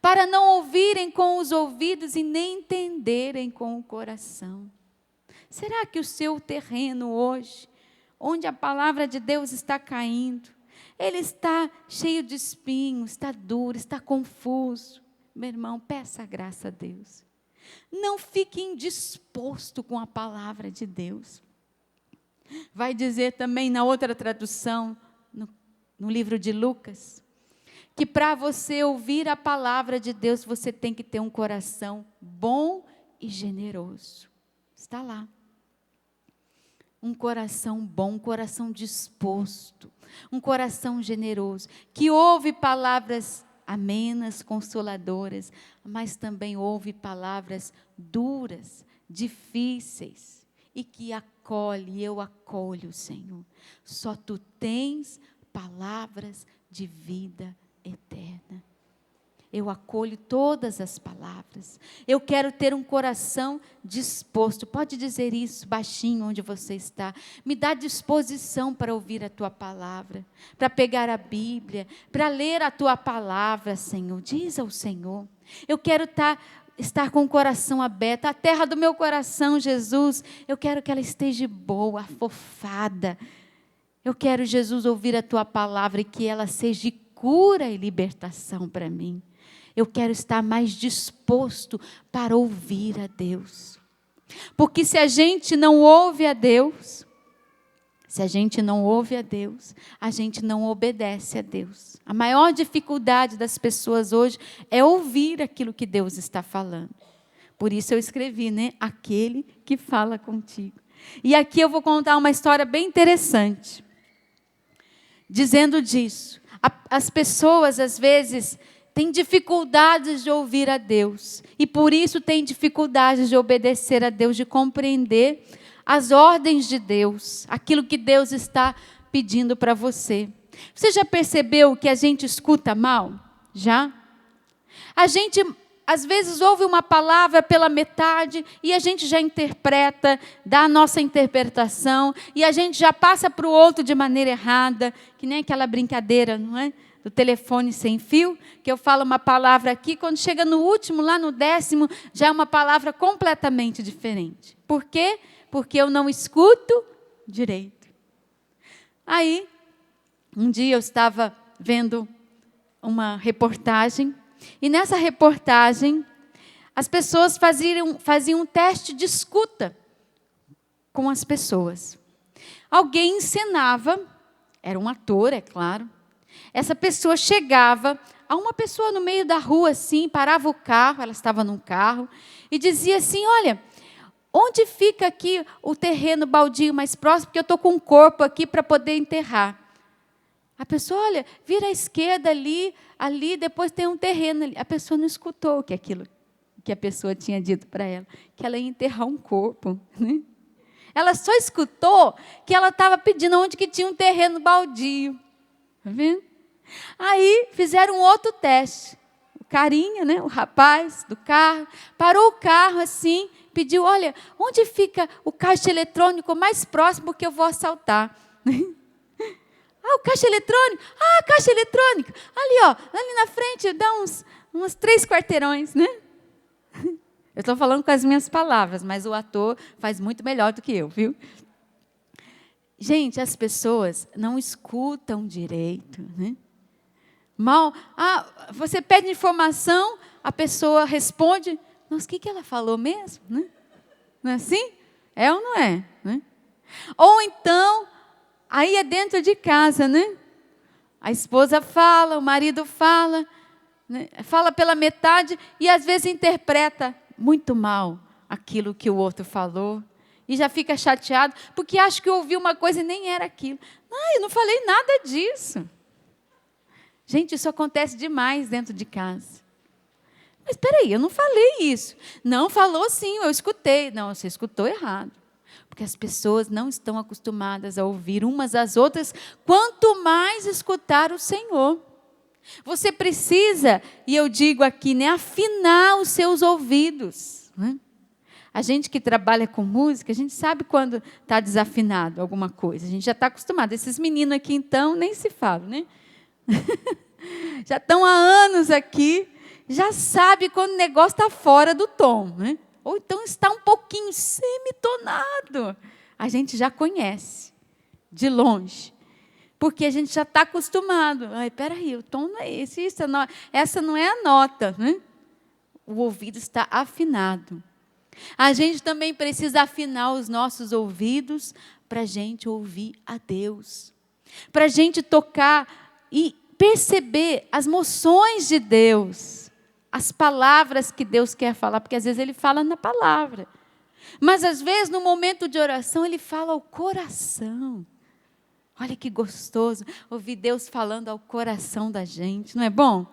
Speaker 2: para não ouvirem com os ouvidos e nem entenderem com o coração. Será que o seu terreno hoje, onde a palavra de Deus está caindo, ele está cheio de espinhos, está duro, está confuso? Meu irmão, peça a graça a Deus. Não fique indisposto com a palavra de Deus. Vai dizer também na outra tradução, no livro de Lucas, que para você ouvir a palavra de Deus, você tem que ter um coração bom e generoso. Está lá. Um coração bom, um coração disposto, um coração generoso, que ouve palavras amenas, consoladoras, mas também ouve palavras duras, difíceis, e que acolhe, eu acolho, Senhor. Só Tu tens palavras de vida eterna. Eu acolho todas as palavras. Eu quero ter um coração disposto. Pode dizer isso baixinho onde você está. Me dá disposição para ouvir a Tua palavra, para pegar a Bíblia, para ler a Tua palavra, Senhor. Diz ao Senhor. Eu quero estar com o coração aberto. A terra do meu coração, Jesus, eu quero que ela esteja boa, afofada. Eu quero, Jesus, ouvir a Tua palavra e que ela seja cura e libertação para mim. Eu quero estar mais disposto para ouvir a Deus. Porque se a gente não ouve a Deus, a gente não obedece a Deus. A maior dificuldade das pessoas hoje é ouvir aquilo que Deus está falando. Por isso eu escrevi, aquele que fala contigo. E aqui eu vou contar uma história bem interessante. Dizendo disso, as pessoas às vezes têm dificuldades de ouvir a Deus, e por isso têm dificuldades de obedecer a Deus, de compreender as ordens de Deus, aquilo que Deus está pedindo para você. Você já percebeu que a gente escuta mal? Já? A gente às vezes ouve uma palavra pela metade e a gente já interpreta, dá a nossa interpretação e a gente já passa para o outro de maneira errada, que nem aquela brincadeira, não é? Do telefone sem fio, que eu falo uma palavra aqui, quando chega no último, lá no 10º, já é uma palavra completamente diferente. Por quê? Porque eu não escuto direito. Aí, um dia eu estava vendo uma reportagem, e nessa reportagem, as pessoas faziam um teste de escuta com as pessoas. Alguém encenava, era um ator, é claro. Essa pessoa chegava a uma pessoa no meio da rua, assim, parava o carro, ela estava num carro, e dizia assim, olha, onde fica aqui o terreno baldio mais próximo, porque eu estou com um corpo aqui para poder enterrar. A pessoa, olha, vira à esquerda ali, depois tem um terreno ali. A pessoa não escutou aquilo que a pessoa tinha dito para ela, que ela ia enterrar um corpo, né? Ela só escutou que ela estava pedindo onde que tinha um terreno baldio. Está vendo? Aí fizeram um outro teste. O carinha, o rapaz do carro, parou o carro assim, pediu, olha, onde fica o caixa eletrônico mais próximo que eu vou assaltar? O caixa eletrônico? Caixa eletrônica. Ali na frente, dá uns 3 quarteirões, né? Eu estou falando com as minhas palavras, mas o ator faz muito melhor do que eu, viu? Gente, as pessoas não escutam direito, né? Mal, você pede informação, a pessoa responde, nossa, o que ela falou mesmo? Né? Não é assim? É ou não é? Né? Ou então, Aí é dentro de casa, né? A esposa fala, o marido fala, né? Fala pela metade e às vezes interpreta muito mal aquilo que o outro falou. E já fica chateado, porque acha que ouviu uma coisa e nem era aquilo. Eu não falei nada disso. Gente, isso acontece demais dentro de casa. Mas espera aí, eu não falei isso. Não, falou sim, eu escutei. Não, você escutou errado. Porque as pessoas não estão acostumadas a ouvir umas às outras, quanto mais escutar o Senhor. Você precisa, e eu digo aqui, né, afinar os seus ouvidos. Né? A gente que trabalha com música, a gente sabe quando está desafinado alguma coisa. A gente já está acostumado. Esses meninos aqui, então, nem se falam, né? Já estão há anos aqui, já sabe quando o negócio está fora do tom, né? Ou então está um pouquinho semitonado. A gente já conhece, de longe. Porque a gente já está acostumado. Peraí, o tom não é esse, essa não é a nota, né? O ouvido está afinado. A gente também precisa afinar os nossos ouvidos para a gente ouvir a Deus. Para a gente tocar e perceber as moções de Deus. As palavras que Deus quer falar, porque às vezes Ele fala na palavra. Mas às vezes no momento de oração Ele fala ao coração. Olha que gostoso ouvir Deus falando ao coração da gente, não é bom?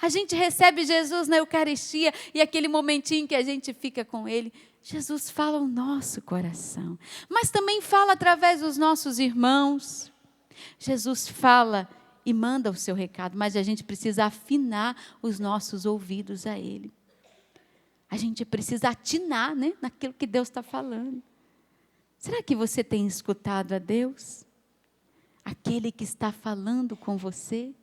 Speaker 2: A gente recebe Jesus na Eucaristia e aquele momentinho que a gente fica com Ele, Jesus fala ao nosso coração, mas também fala através dos nossos irmãos. Jesus fala e manda o seu recado, mas a gente precisa afinar os nossos ouvidos a Ele. A gente precisa atinar, né, naquilo que Deus está falando. Será que você tem escutado a Deus? Aquele que está falando com você?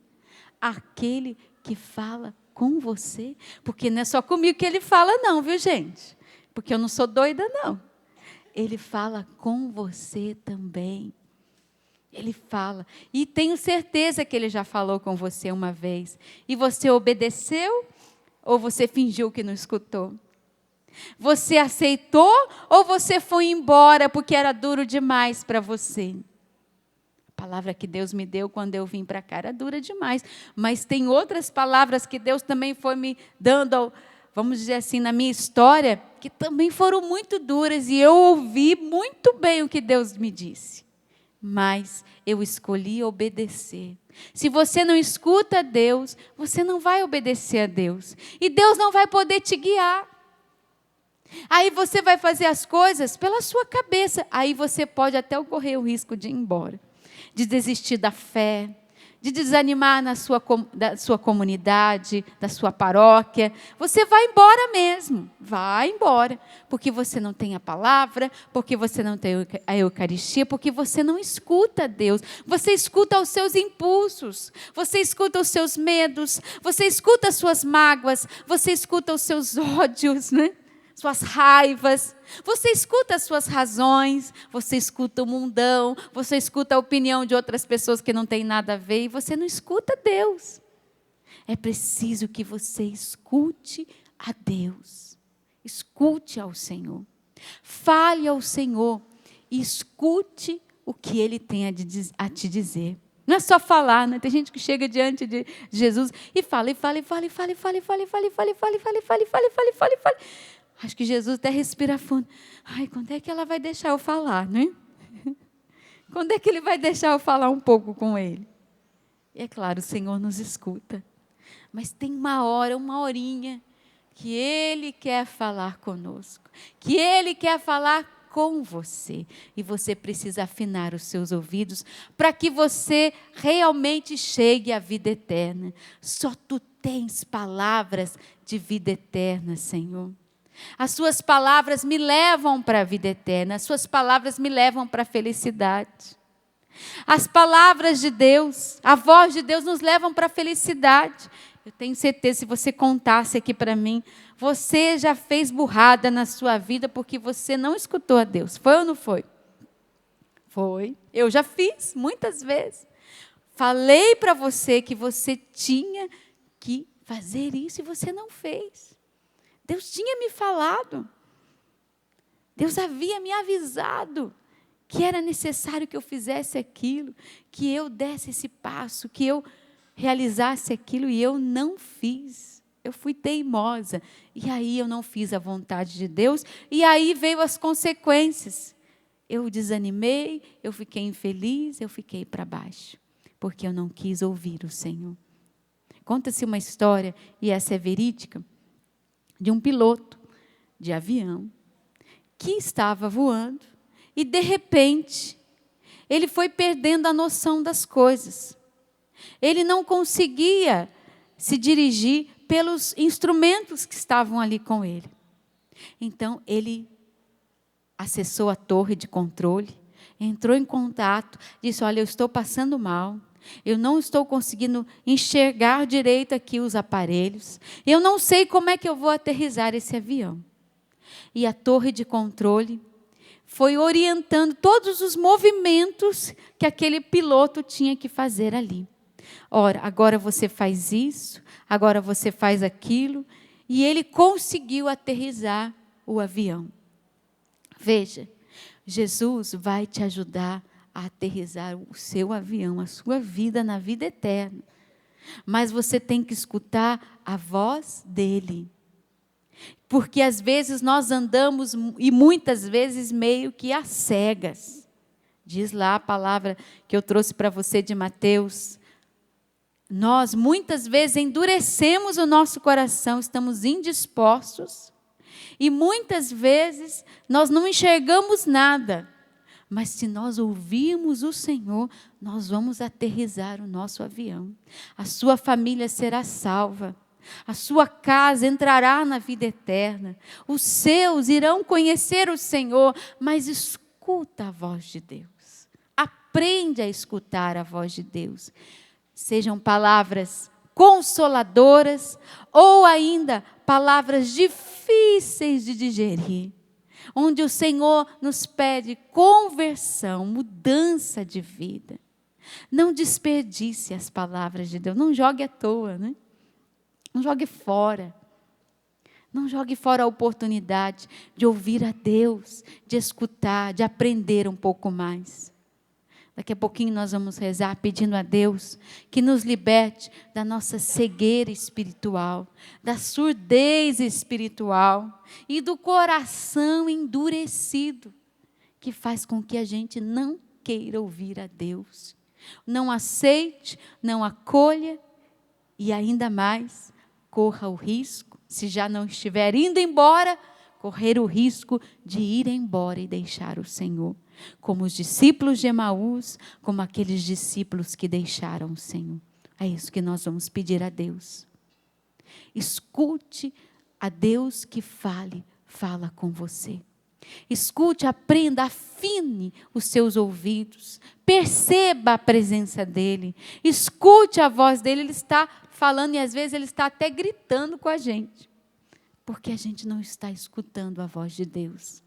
Speaker 2: Aquele que fala com você? Porque não é só comigo que Ele fala não, viu gente? Porque eu não sou doida não. Ele fala com você também. Ele fala. E tenho certeza que Ele já falou com você uma vez. E você obedeceu ou você fingiu que não escutou? Você aceitou ou você foi embora porque era duro demais para você? A palavra que Deus me deu quando eu vim para cá era dura demais. Mas tem outras palavras que Deus também foi me dando, vamos dizer assim, na minha história, que também foram muito duras. E eu ouvi muito bem o que Deus me disse. Mas eu escolhi obedecer. Se você não escuta Deus, você não vai obedecer a Deus. E Deus não vai poder te guiar. Aí você vai fazer as coisas pela sua cabeça. Aí você pode até correr o risco de ir embora. De desistir da fé, de desanimar da sua comunidade, da sua paróquia. Você vai embora mesmo, vai embora, porque você não tem a palavra, porque você não tem a Eucaristia, porque você não escuta Deus. Você escuta os seus impulsos, você escuta os seus medos, você escuta as suas mágoas, você escuta os seus ódios, né? Suas raivas, você escuta as suas razões, você escuta o mundão, você escuta a opinião de outras pessoas que não tem nada a ver, e você não escuta Deus. É preciso que você escute a Deus, escute ao Senhor, fale ao Senhor e escute o que Ele tem a te dizer. Não é só falar, né? Tem gente que chega diante de Jesus e fala, e fala, e fala, e fala, e fala, e fala, e fala, e fala, e fala, e fala, e fala, e fala, e fala, e fala, e fala. Acho que Jesus até respira fundo. Ai, quando é que ela vai deixar eu falar, né? Quando é que Ele vai deixar eu falar um pouco com Ele? E é claro, o Senhor nos escuta. Mas tem uma hora, uma horinha, que Ele quer falar conosco. Que Ele quer falar com você. E você precisa afinar os seus ouvidos para que você realmente chegue à vida eterna. Só Tu tens palavras de vida eterna, Senhor. As suas palavras me levam para a vida eterna. As suas palavras me levam para a felicidade. As palavras de Deus, a voz de Deus nos levam para a felicidade. Eu tenho certeza, se você contasse aqui para mim, você já fez burrada na sua vida porque você não escutou a Deus. Foi ou não foi? Foi. Eu já fiz, muitas vezes. Falei para você que você tinha que fazer isso e você não fez. Deus tinha me falado. Deus havia me avisado. que era necessário que eu fizesse aquilo, que eu desse esse passo, que eu realizasse aquilo, e eu não fiz. Eu fui teimosa, e aí eu não fiz a vontade de Deus, e aí veio as consequências. Eu desanimei, eu fiquei infeliz, eu fiquei para baixo, porque eu não quis ouvir o Senhor. Conta-se uma história, e essa é verídica, de um piloto de avião, que estava voando, e de repente, ele foi perdendo a noção das coisas. Ele não conseguia se dirigir pelos instrumentos que estavam ali com ele. Então, ele acessou a torre de controle, entrou em contato, disse: olha, eu estou passando mal, eu não estou conseguindo enxergar direito aqui os aparelhos, eu não sei como é que eu vou aterrissar esse avião. E a torre de controle foi orientando todos os movimentos que aquele piloto tinha que fazer ali. Ora, agora você faz isso, agora você faz aquilo, e ele conseguiu aterrissar o avião. Veja, Jesus vai te ajudar a aterrissar o seu avião, a sua vida na vida eterna. Mas você tem que escutar a voz dele. Porque às vezes nós andamos, e muitas vezes meio que às cegas. Diz lá a palavra que eu trouxe para você de Mateus. Nós muitas vezes endurecemos o nosso coração, estamos indispostos, e muitas vezes nós não enxergamos nada. Mas se nós ouvirmos o Senhor, nós vamos aterrissar o nosso avião. A sua família será salva. A sua casa entrará na vida eterna. Os seus irão conhecer o Senhor, mas escuta a voz de Deus. Aprende a escutar a voz de Deus. Sejam palavras consoladoras ou ainda palavras difíceis de digerir, onde o Senhor nos pede conversão, mudança de vida. Não desperdice as palavras de Deus, não jogue à toa, né? Não jogue fora. Não jogue fora a oportunidade de ouvir a Deus, de escutar, de aprender um pouco mais. Daqui a pouquinho nós vamos rezar pedindo a Deus que nos liberte da nossa cegueira espiritual, da surdez espiritual e do coração endurecido, que faz com que a gente não queira ouvir a Deus. Não aceite, não acolha e ainda mais, corra o risco, se já não estiver indo embora, correr o risco de ir embora e deixar o Senhor. Como os discípulos de Emaús, como aqueles discípulos que deixaram o Senhor. É isso que nós vamos pedir a Deus. Escute a Deus que fala com você. Escute, aprenda, afine os seus ouvidos. Perceba a presença dEle. Escute a voz dEle. Ele está falando e às vezes Ele está até gritando com a gente. Porque a gente não está escutando a voz de Deus.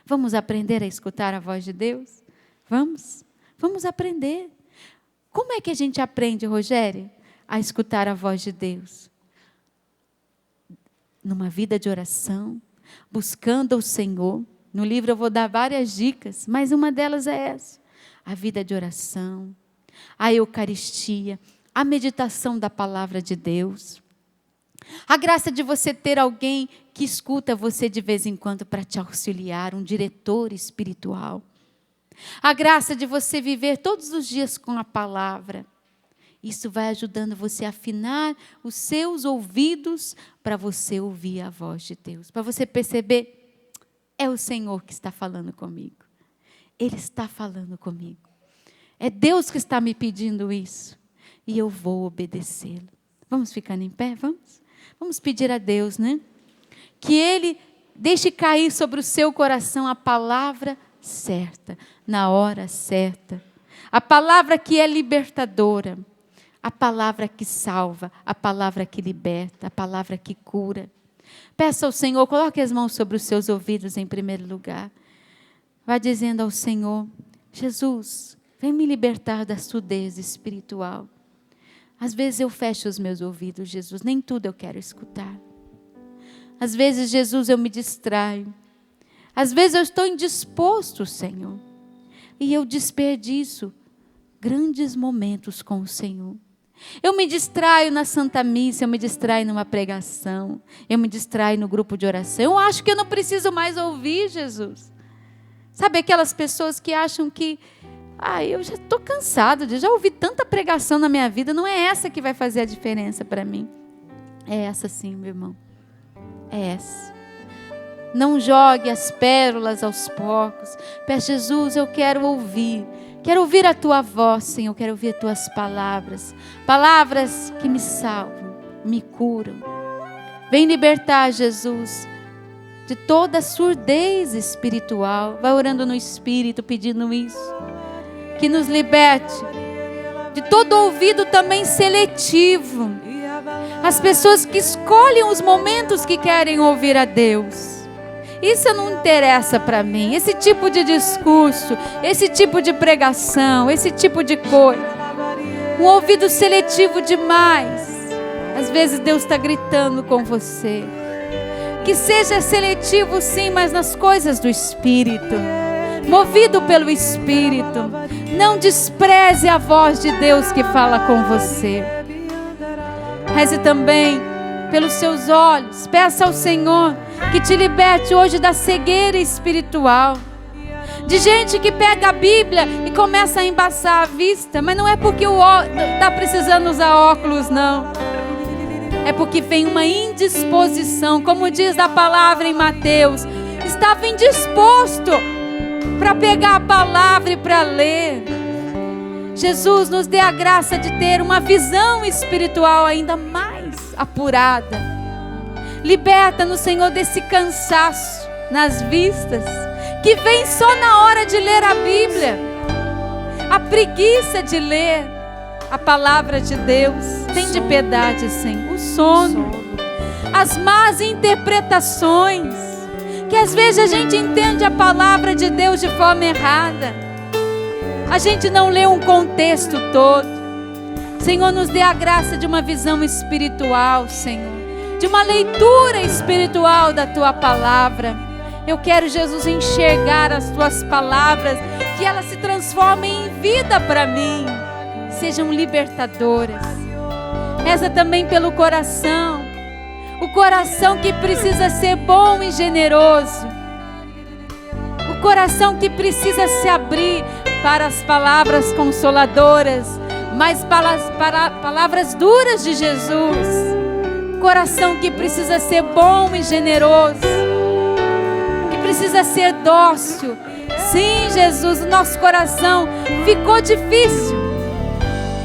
Speaker 2: Vamos aprender a escutar a voz de Deus? Vamos? Vamos aprender. Como é que a gente aprende, Rogério, a escutar a voz de Deus? Numa vida de oração, buscando o Senhor. No livro eu vou dar várias dicas, mas uma delas é essa. A vida de oração, a Eucaristia, a meditação da palavra de Deus. A graça de você ter alguém que escuta você de vez em quando para te auxiliar, um diretor espiritual. A graça de você viver todos os dias com a palavra. Isso vai ajudando você a afinar os seus ouvidos para você ouvir a voz de Deus. Para você perceber, é o Senhor que está falando comigo. Ele está falando comigo. É Deus que está me pedindo isso. E eu vou obedecê-lo. Vamos ficar em pé? Vamos? Vamos pedir a Deus, né? Que Ele deixe cair sobre o seu coração a palavra certa, na hora certa. A palavra que é libertadora. A palavra que salva, a palavra que liberta, a palavra que cura. Peça ao Senhor, coloque as mãos sobre os seus ouvidos em primeiro lugar. Vá dizendo ao Senhor: Jesus, vem me libertar da surdez espiritual. Às vezes eu fecho os meus ouvidos, Jesus, nem tudo eu quero escutar. Às vezes, Jesus, eu me distraio. Às vezes eu estou indisposto, Senhor. e eu desperdiço grandes momentos com o Senhor. Eu me distraio na Santa Missa, eu me distraio numa pregação, eu me distraio no grupo de oração. Eu acho que eu não preciso mais ouvir Jesus. Sabe aquelas pessoas que acham que, eu já estou cansado, já ouvi tanta pregação na minha vida, não é essa que vai fazer a diferença para mim. É essa sim, meu irmão. É essa. Não jogue as pérolas aos porcos. Peça, Jesus, eu quero ouvir a tua voz, Senhor, eu quero ouvir as tuas palavras. Palavras que me salvam, me curam. Vem libertar, Jesus, de toda surdez espiritual. Vai orando no Espírito, pedindo isso. Que nos liberte de todo ouvido também seletivo. As pessoas que escolhem os momentos que querem ouvir a Deus. Isso não interessa para mim. Esse tipo de discurso, esse tipo de pregação, esse tipo de coisa. Um ouvido seletivo demais. Às vezes Deus está gritando com você. Que seja seletivo sim, mas nas coisas do Espírito. Movido pelo Espírito. Não despreze a voz de Deus que fala com você. Reze também pelos seus olhos. Peça ao Senhor que te liberte hoje da cegueira espiritual. De gente que pega a Bíblia e começa a embaçar a vista. Mas não é porque está precisando usar óculos, não. É porque vem uma indisposição. Como diz a palavra em Mateus. Estava indisposto para pegar a palavra e para ler. Jesus nos dê a graça de ter uma visão espiritual ainda mais apurada. Liberta-nos, Senhor, desse cansaço nas vistas, que vem só na hora de ler a Bíblia. A preguiça de ler a palavra de Deus. Tem de piedade, Senhor. O sono. As más interpretações. Que às vezes a gente entende a palavra de Deus de forma errada. A gente não lê um contexto todo. Senhor, nos dê a graça de uma visão espiritual, Senhor. De uma leitura espiritual da Tua palavra. Eu quero, Jesus, enxergar as Tuas palavras, que elas se transformem em vida para mim. Sejam libertadoras. Reza também pelo coração. O coração que precisa ser bom e generoso. O coração que precisa se abrir para as palavras consoladoras, mas para as palavras duras de Jesus. Coração que precisa ser bom e generoso, que precisa ser dócil. Sim, Jesus, o nosso coração ficou difícil,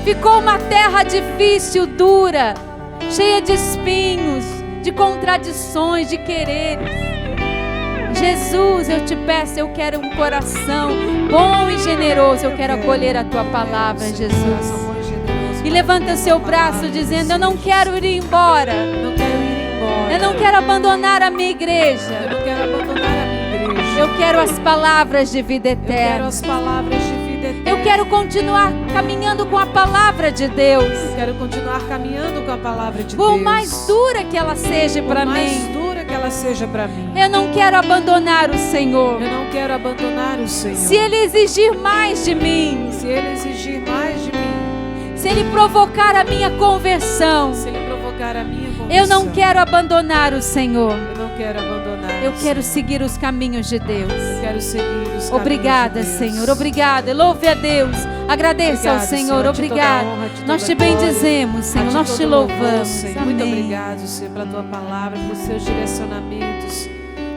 Speaker 2: ficou uma terra difícil, dura, cheia de espinhos, de contradições, de quereres. Jesus, eu te peço, eu quero um coração bom e generoso, eu quero acolher a Tua palavra, Jesus. E levanta o seu braço dizendo, eu não quero ir embora. Eu não quero abandonar a minha igreja. Eu quero as palavras de vida eterna. Eu quero continuar caminhando com a palavra de Deus.
Speaker 3: Eu quero continuar caminhando com a palavra de
Speaker 2: Por
Speaker 3: Deus.
Speaker 2: mais dura que ela seja para mim.
Speaker 3: mais dura que ela seja para mim.
Speaker 2: Eu não quero abandonar o Senhor.
Speaker 3: Eu não quero abandonar o Senhor.
Speaker 2: Se Ele exigir mais de mim.
Speaker 3: Se Ele exigir mais de mim.
Speaker 2: Se Ele provocar a minha conversão.
Speaker 3: Se Ele provocar a minha conversão.
Speaker 2: Eu não quero abandonar o Senhor.
Speaker 3: Eu não quero abandonar.
Speaker 2: Eu quero seguir os caminhos de Deus.
Speaker 3: Eu quero seguir os caminhos de Deus.
Speaker 2: Obrigada, Senhor. Obrigada. Louve a Deus. Agradeça ao Senhor. Obrigada. Nós te bendizemos, Senhor. Nós te louvamos.
Speaker 3: Muito
Speaker 2: Amém.
Speaker 3: obrigado, Senhor, pela Tua palavra, pelos seus direcionamentos.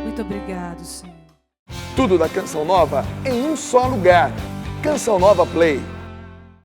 Speaker 3: Muito obrigado, Senhor.
Speaker 1: Tudo da Canção Nova em um só lugar. Canção Nova Play.